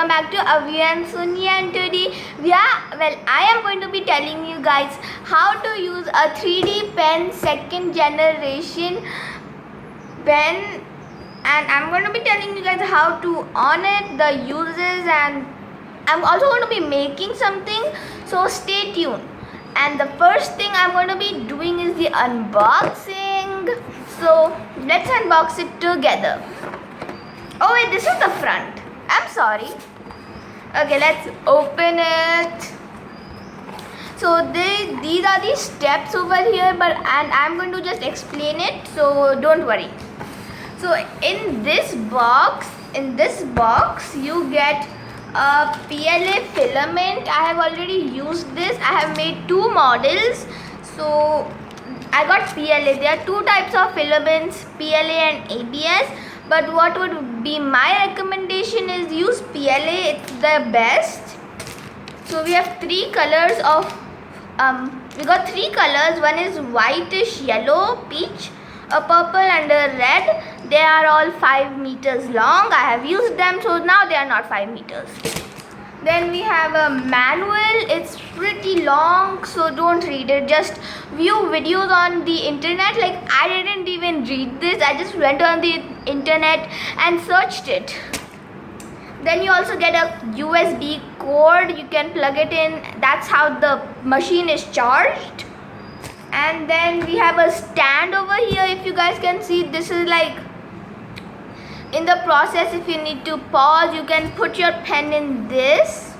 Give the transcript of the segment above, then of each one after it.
welcome back to Avi and Sunya, and today I am going to be telling you guys how to use a 3D pen second generation pen, and I'm going to be telling you guys how to on it, the uses, and I'm also going to be making something, so stay tuned. And the first thing I'm going to be doing is the unboxing, so let's unbox it together. Oh wait, this is the front. I'm sorry. Okay, let's open it. So these are the steps over here, and I'm going to just explain it, so don't worry. So in this box you get a PLA filament. I have already used this. I have made two models. So I got PLA. There are two types of filaments, PLA and ABS. But what would be my recommendation is use PLA. It's the best. So we have three colors of we got three colors. One is whitish yellow, peach, a purple and a red. They are all 5 meters long. I have used them, so now they are not 5 meters. Then we have a manual. It's pretty long, so don't read it. Just view videos on the internet. Like, I didn't even read this. I just went on the internet and searched it. Then you also get a USB cord. You can plug it in. That's how the machine is charged. And then we have a stand over here. If you guys can see, this is like in the process, if you need to pause, you can put your pen in this.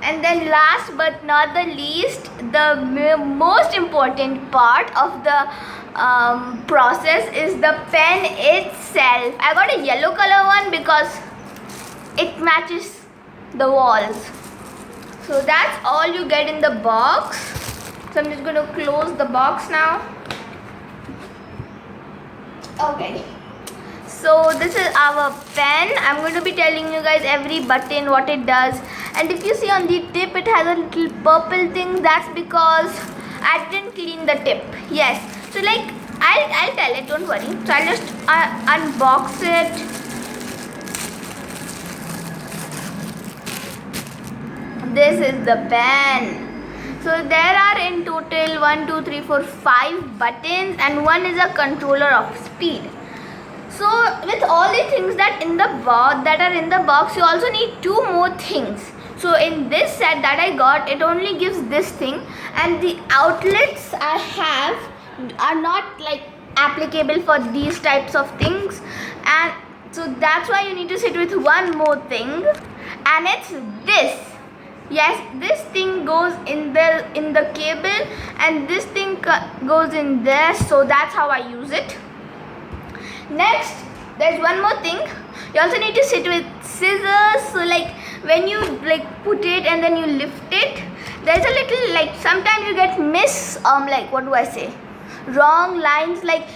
And then last but not the least, the most important part of the process is the pen itself. I got a yellow color one because it matches the walls. So that's all you get in the box. So I'm just going to close the box now. Okay. So this is our pen. I'm going to be telling you guys every button, what it does. And if you see on the tip, it has a little purple thing. That's because I didn't clean the tip. Yes. So like, I'll tell it, don't worry. So I'll just unbox it. This is the pen. So there are in total 1, 2, 3, 4, 5 buttons, and one is a controller of speed. So with all the things that are in the box, you also need two more things. So in this set that I got, it only gives this thing, and the outlets I have are not like applicable for these types of things, and so that's why you need to sit with one more thing, and it's this. Yes, this thing goes in the cable, and this thing goes in there, so that's how I use it. Next, there's one more thing. You also need to sit with scissors. So like when you like put it and then you lift it, there's a little like sometimes you get wrong lines, like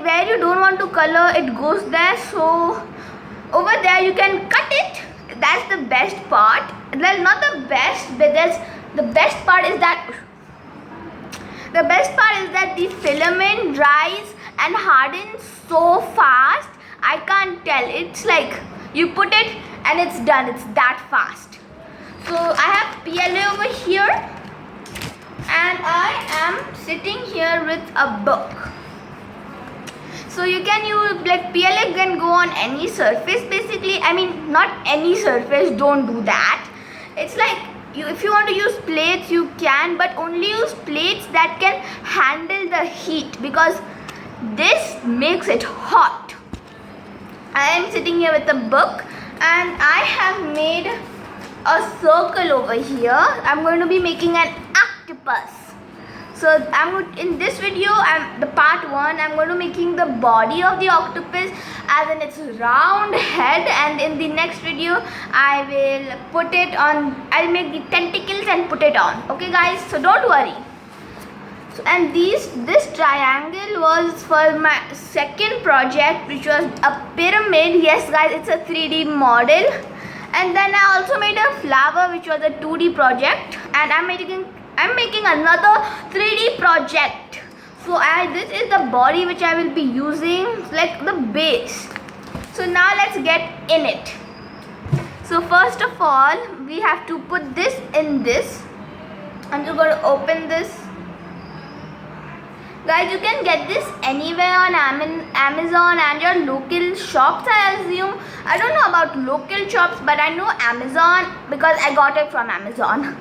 where you don't want to color, it goes there. So over there you can cut it. That's the best part. Well, not the best, but the best part is that the filament dries and hardens so fast. I can't tell. It's like you put it and it's done. It's that fast. So I have PLA over here, and I am sitting here with a book. So you can use, like, PLA can go on any surface basically. I mean, not any surface, don't do that. It's like, if you want to use plates, you can, but only use plates that can handle the heat, because this makes it hot. I am sitting here with a book, and I have made a circle over here. I'm going to be making an octopus. So in this video, the part 1, I'm going to making the body of the octopus as in its round head, and in the next video I will put it on. I'll make the tentacles and put it on. Okay guys, so don't worry. So, and this triangle was for my second project, which was a pyramid. Yes guys, it's a 3D model. And then I also made a flower, which was a 2D project, and I'm making another 3D project. So this is the body which I will be using, like the base. So now let's get in it. So first of all, we have to put this in this. I'm just going to open this. Guys, you can get this anywhere on Amazon and your local shops, I assume. I don't know about local shops, but I know Amazon because I got it from Amazon.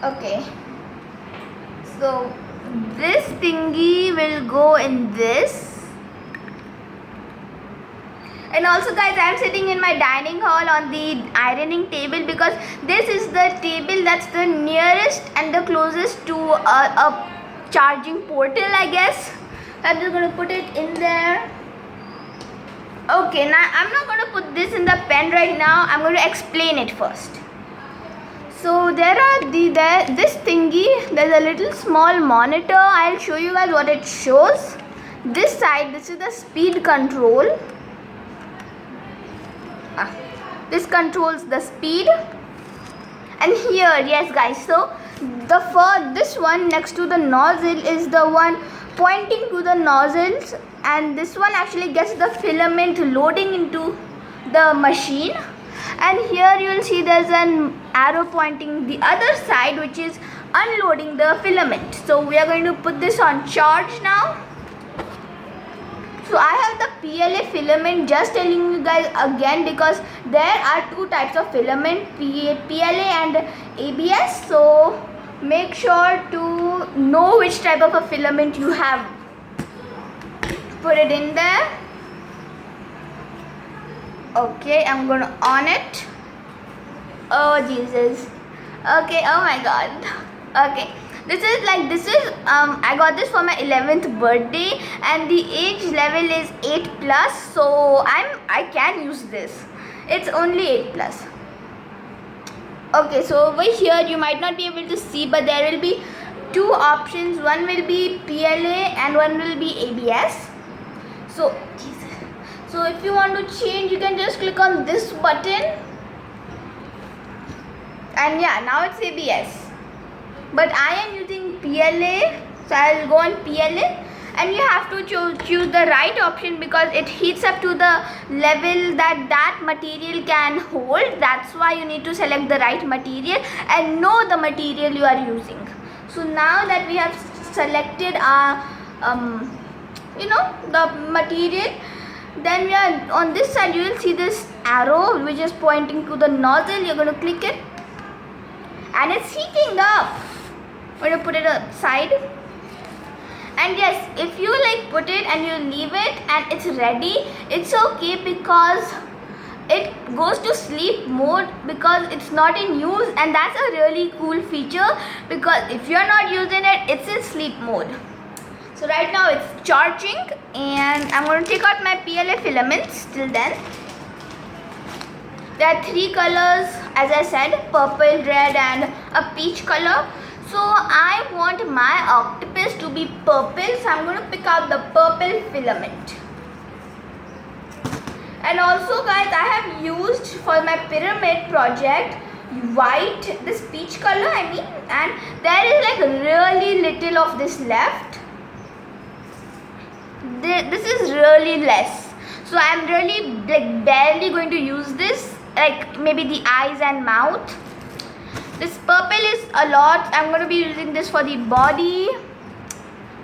Okay. So this thingy will go in this. And also guys, I am sitting in my dining hall on the ironing table because this is the table that's the nearest and the closest to a charging portal, I guess. I'm just going to put it in there. Okay, now I'm not going to put this in the pen right now. I'm going to explain it first. So there are this thingy, there's a little small monitor. I'll show you guys what it shows. This side, this is the speed control. This controls the speed. And here, yes guys, so this one next to the nozzle is the one pointing to the nozzles, and this one actually gets the filament loading into the machine. And here you will see there's an arrow pointing the other side, which is unloading the filament. So we are going to put this on charge now. So I have the PLA filament, just telling you guys again, because there are two types of filament, PLA and ABS. So make sure to know which type of a filament you have. Put it in there. Okay, I'm gonna on it. Oh Jesus. Okay, oh my god. Okay. This is I got this for my 11th birthday and the age level is 8+, so I can use this. It's only 8+. Okay, so over here you might not be able to see, but there will be two options. One will be PLA and one will be ABS. So if you want to change, you can just click on this button. And yeah, now it's ABS. But I am using PLA, so I'll go on PLA, and you have to choose the right option because it heats up to the level that material can hold. That's why you need to select the right material and know the material you are using. So now that we have selected our the material, then we are on this side. You will see this arrow which is pointing to the nozzle. You're going to click it and it's heating up. We're going to put it aside. And yes, if you put it and you leave it and it's ready, it's okay because it goes to sleep mode because it's not in use, and that's a really cool feature because if you're not using it, it's in sleep mode. So right now it's charging and I'm going to take out my PLA filaments. Till then, there are three colors, as I said, purple, red and a peach color. So I want my octopus to be purple, so I'm going to pick out the purple filament. And also guys, I have used for my pyramid project white, this peach color and there is really little of this left. This is really less, so I'm really barely going to use this, maybe the eyes and mouth. This purple is a lot. I'm going to be using this for the body.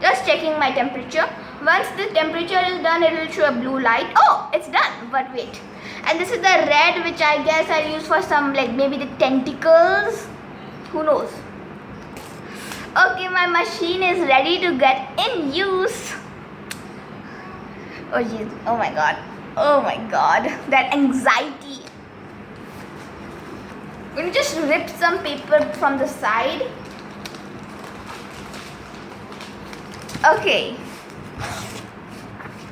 Just checking my temperature. Once the temperature is done, it will show a blue light. Oh, it's done. But wait. And this is the red, which I guess I'll use for some maybe the tentacles. Who knows? Okay, my machine is ready to get in use. Oh jeez. Oh my god. Oh my god. That anxiety. I'm going to just rip some paper from the side. Okay.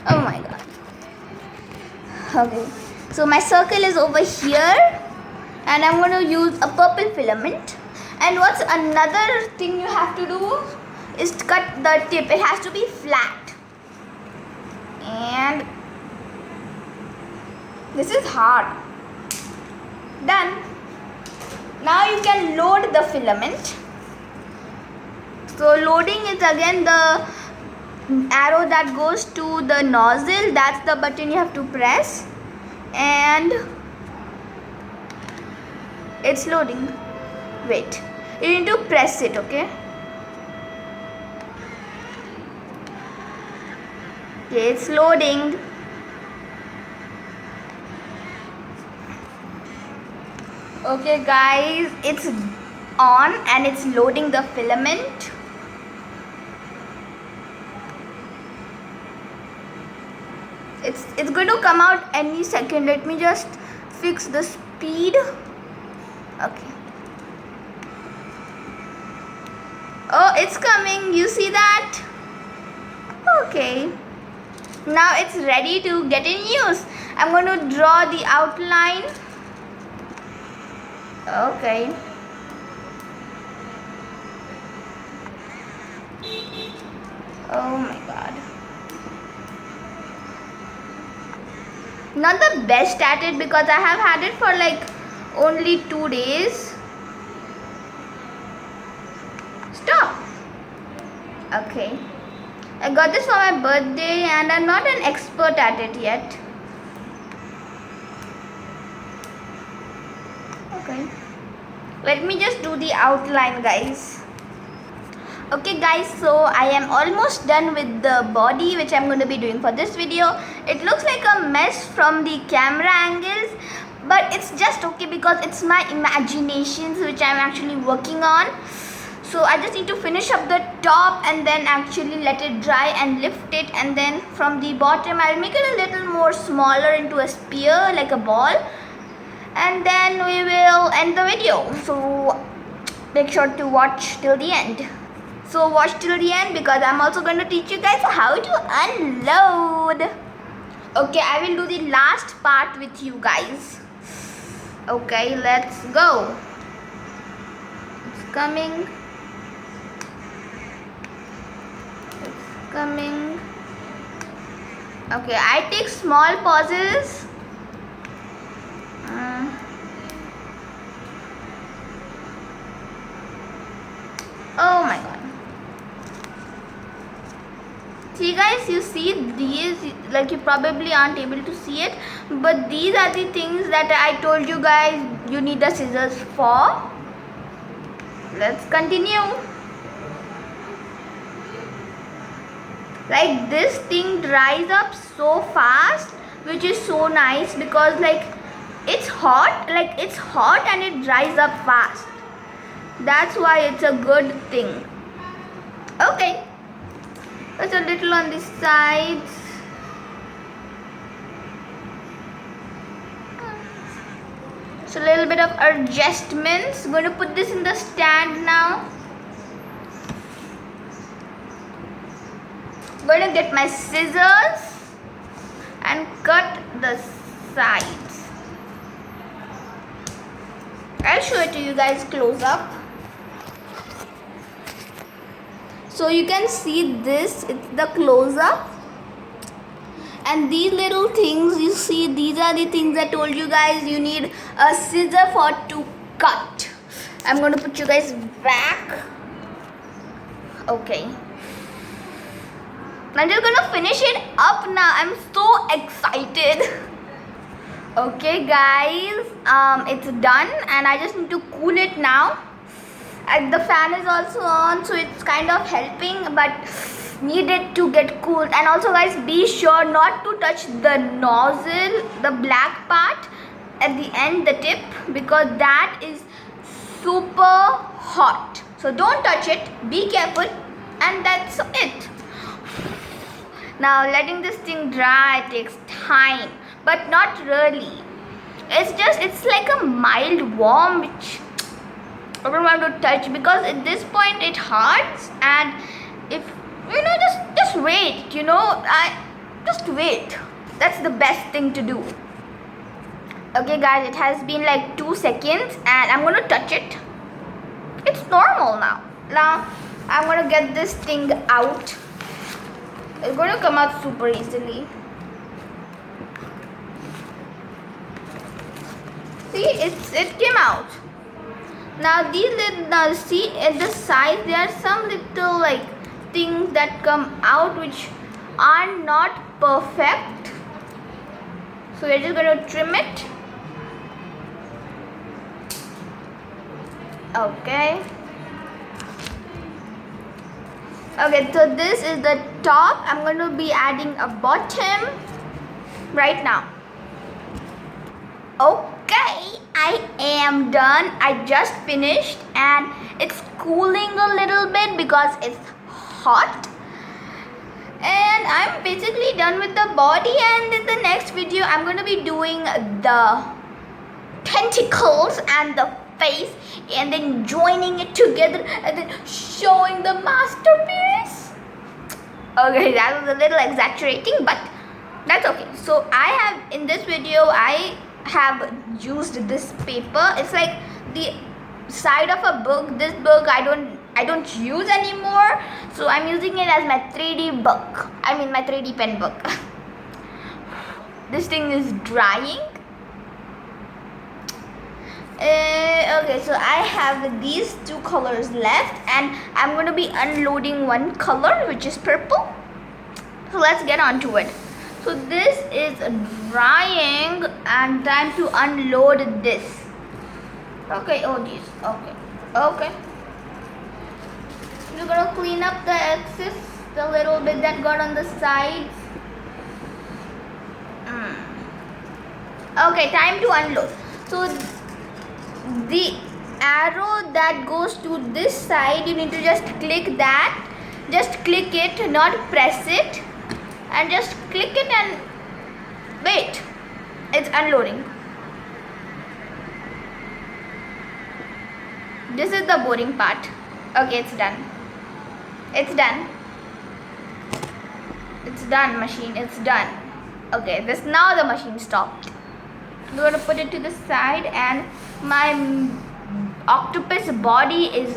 Oh my god. Okay. So my circle is over here and I'm going to use a purple filament. And what's another thing you have to do is to cut the tip. It has to be flat. And this is hard. Done. Now you can load the filament. So loading is again the arrow that goes to the nozzle. That's the button you have to press. And It's loading. Wait. You need to press it, okay? Okay, it's loading. Okay guys, it's on and it's loading the filament. It's going to come out any second. Let me just fix the speed. Okay. Oh, it's coming. You see that? Okay. Now it's ready to get in use. I'm going to draw the outline. Okay. Oh my god. Not the best at it because I have had it for like only 2 days. Stop. Okay. I got this for my birthday and I'm not an expert at it yet. Okay. Let me just do the outline, guys. Okay guys, so I am almost done with the body which I'm going to be doing for this video. It looks like a mess from the camera angles, but it's just okay because it's my imaginations which I'm actually working on. So I just need to finish up the top and then actually let it dry and lift it, and then from the bottom I'll make it a little more smaller into a spear like a ball, and then we will end the video. So make sure to watch till the end. So watch till the end because I'm also going to teach you guys how to unload. Okay, I will do the last part with you guys. Okay, let's go. It's coming. It's coming. Okay, I take small pauses. Oh my god. See guys, you see these, like you probably aren't able to see it, but these are the things that I told you guys you need the scissors for. Let's continue. Like this thing dries up so fast, which is so nice because like it's hot and it dries up fast. That's why it's a good thing. Okay. It's a little on the sides. So a little bit of adjustments. I'm going to put this in the stand now. I'm going to get my scissors and cut the sides. I'll show it to you guys close up. So you can see this, it's the close-up, and these little things you see, these are the things I told you guys you need a scissor for to cut. I'm going to put you guys back. Okay. I'm just going to finish it up now. I'm so excited. Okay guys, it's done and I just need to cool it now. The fan is also on, so it's kind of helping, but needed to get cooled. And also guys, be sure not to touch the nozzle, the black part at the end, the tip, because that is super hot. So don't touch it, be careful, and that's it. Now letting this thing dry takes time, but not really. It's like a mild warm which I don't want to touch because at this point it hurts, and if you know, just wait, you know, just wait. That's the best thing to do. Okay guys, it has been like 2 seconds and I'm going to touch it. It's normal now. Now I'm going to get this thing out. It's going to come out super easily. See, it came out. Now these little, see at the side there are some little like things that come out which are not perfect. So we're just going to trim it. Okay. Okay, so this is the top. I'm going to be adding a bottom right now. Okay, I am done. I just finished and it's cooling a little bit because it's hot. And I'm basically done with the body, and in the next video I'm going to be doing the tentacles and the face and then joining it together and then showing the masterpiece. Okay, that was a little exaggerating, but that's okay. So I have, in this video, I have used this paper. It's like the side of a book. This book I don't use anymore, so I'm using it as my 3D book. I mean my 3D pen book. This thing is drying. Okay, so I have these two colors left, and I'm going to be unloading one color, which is purple. So let's get on to it. So this is drying and time to unload this. Okay, oh geez, okay. We're gonna clean up the excess, the little bit that got on the sides. Okay, time to unload. So the arrow that goes to this side, you need to just click that. Just click it, not press it. And just click it and wait. It's unloading. This is the boring part. Okay, it's done. It's done. It's done, machine. It's done. Okay, this now the machine stopped. I'm going to put it to the side, and my octopus body is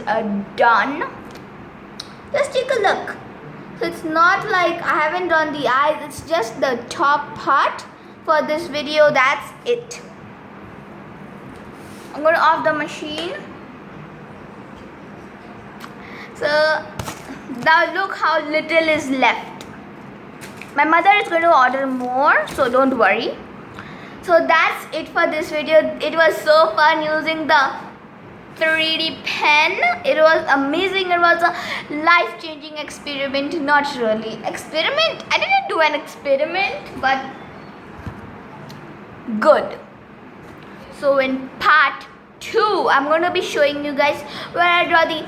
done. Just take a look. So it's not like I haven't done the eyes, it's just the top part for this video. That's it. I'm going to off the machine. So now look how little is left. My mother is going to order more, so don't worry. So that's it for this video. It was so fun using the 3D pen. It was amazing. It was a life-changing experiment. Not really experiment. I didn't do an experiment, but good. So in part 2, I'm going to be showing you guys where I draw the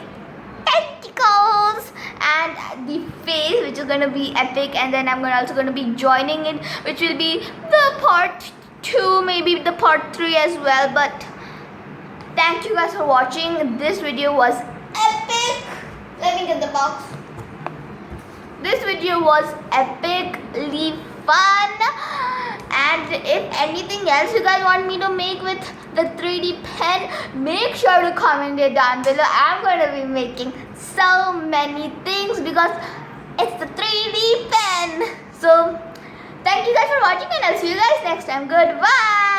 tentacles and the face, which is going to be epic, and then I'm also going to be joining it, which will be the part 2, maybe the part 3 as well. But thank you guys for watching. This video was epic. Let me get the box. This video was epically fun. And if anything else you guys want me to make with the 3D pen, make sure to comment it down below. I'm going to be making so many things because it's the 3D pen. So thank you guys for watching, and I'll see you guys next time. Goodbye.